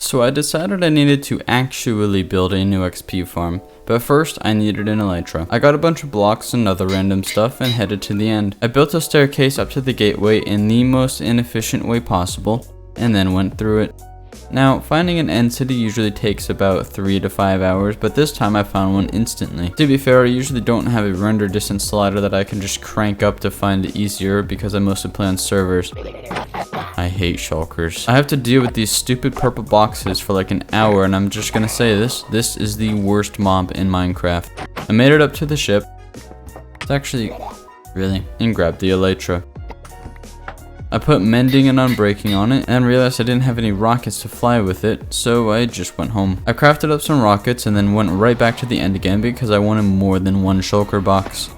So I decided I needed to actually build a new XP farm. But first, I needed an elytra. I got a bunch of blocks and other random stuff and headed to the end. I built a staircase up to the gateway in the most inefficient way possible, and then went through it. Now, finding an end city usually takes about 3 to 5 hours, but this time I found one instantly. To be fair, I usually don't have a render distance slider that I can just crank up to find it easier because I mostly play on servers. I hate shulkers. I have to deal with these stupid purple boxes for like an hour, and I'm just gonna say this is the worst mob in Minecraft. I made it up to the ship. It's actually, really, and grabbed the elytra. I put mending and unbreaking on it, and realized I didn't have any rockets to fly with it, so I just went home. I crafted up some rockets and then went right back to the end again because I wanted more than one shulker box.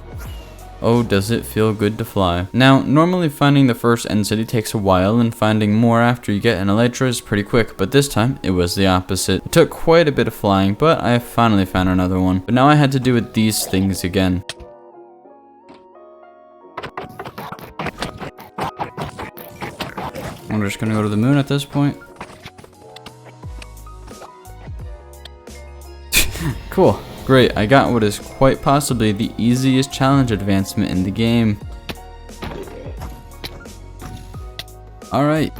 Oh, does it feel good to fly. Now, normally finding the first end city takes a while, and finding more after you get an elytra is pretty quick, but this time, it was the opposite. It took quite a bit of flying, but I finally found another one. But now I had to do with these things again. I'm just gonna go to the moon at this point. Cool. Great, I got what is quite possibly the easiest challenge advancement in the game. Alright.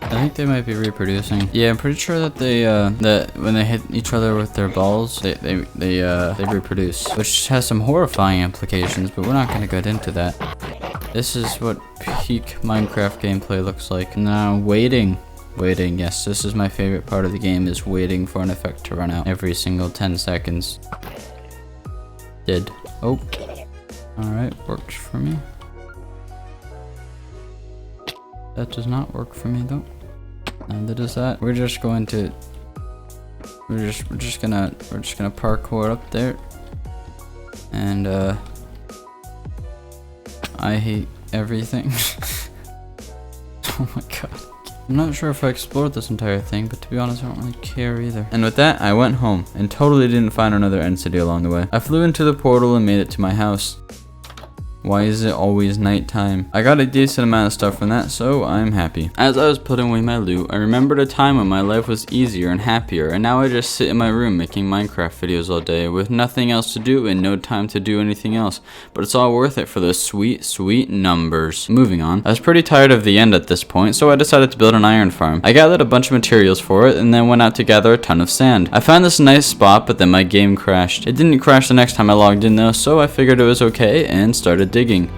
I think they might be reproducing. Yeah, I'm pretty sure that they that when they hit each other with their balls, they reproduce, which has some horrifying implications, but we're not gonna get into that. This is what peak Minecraft gameplay looks like. Now, waiting, yes, this is my favorite part of the game, is waiting for an effect to run out every single 10 seconds. Did. Oh. Alright, works for me. That does not work for me though. Neither does that. We're just gonna parkour up there. And I hate everything. Oh my god. I'm not sure if I explored this entire thing, but to be honest, I don't really care either. And with that, I went home and totally didn't find another end city along the way. I flew into the portal and made it to my house. Why is it always nighttime? I got a decent amount of stuff from that, so I'm happy. As I was putting away my loot, I remembered a time when my life was easier and happier, and now I just sit in my room making Minecraft videos all day with nothing else to do and no time to do anything else. But it's all worth it for those sweet, sweet numbers. Moving on. I was pretty tired of the end at this point, so I decided to build an iron farm. I gathered a bunch of materials for it and then went out to gather a ton of sand. I found this nice spot, but then my game crashed. It didn't crash the next time I logged in though, so I figured it was okay and started digging.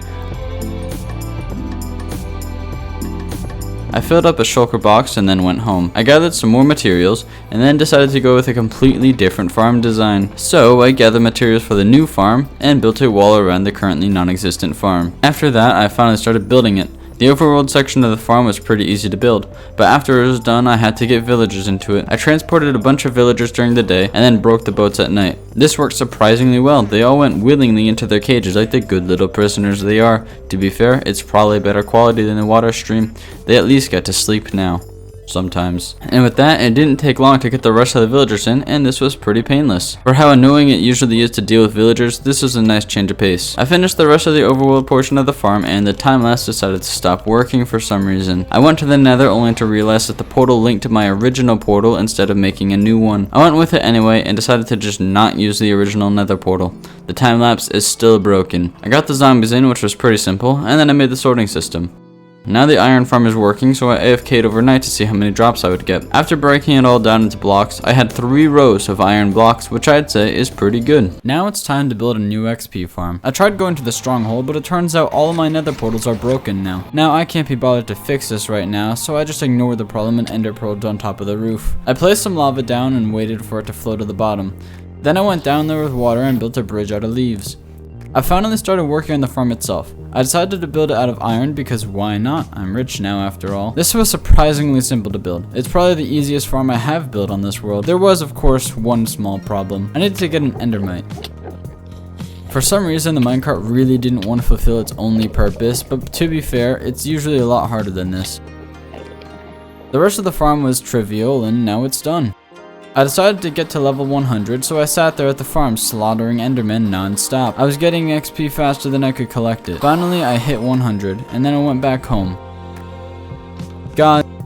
I filled up a shulker box and then went home. I gathered some more materials and then decided to go with a completely different farm design. So I gathered materials for the new farm and built a wall around the currently non-existent farm. After that, I finally started building it. The overworld section of the farm was pretty easy to build, but after it was done, I had to get villagers into it. I transported a bunch of villagers during the day and then broke the boats at night. This worked surprisingly well. They all went willingly into their cages like the good little prisoners they are. To be fair, it's probably better quality than the water stream. They at least get to sleep now. Sometimes. And with that, it didn't take long to get the rest of the villagers in, and this was pretty painless. For how annoying it usually is to deal with villagers, this was a nice change of pace. I finished the rest of the overworld portion of the farm, and the time-lapse decided to stop working for some reason. I went to the nether only to realize that the portal linked to my original portal instead of making a new one. I went with it anyway, and decided to just not use the original nether portal. The time-lapse is still broken. I got the zombies in, which was pretty simple, and then I made the sorting system. Now the iron farm is working, so I AFK'd overnight to see how many drops I would get. After breaking it all down into blocks, I had 3 rows of iron blocks, which I'd say is pretty good. Now it's time to build a new XP farm. I tried going to the stronghold, but it turns out all of my nether portals are broken now. Now I can't be bothered to fix this right now, so I just ignored the problem and ender pearled on top of the roof. I placed some lava down and waited for it to flow to the bottom. Then I went down there with water and built a bridge out of leaves. I finally started working on the farm itself. I decided to build it out of iron because why not? I'm rich now after all. This was surprisingly simple to build. It's probably the easiest farm I have built on this world. There was, of course, one small problem. I needed to get an endermite. For some reason, the minecart really didn't want to fulfill its only purpose, but to be fair, it's usually a lot harder than this. The rest of the farm was trivial, and now it's done. I decided to get to level 100, so I sat there at the farm slaughtering endermen non-stop. I was getting XP faster than I could collect it. Finally, I hit 100, and then I went back home. God.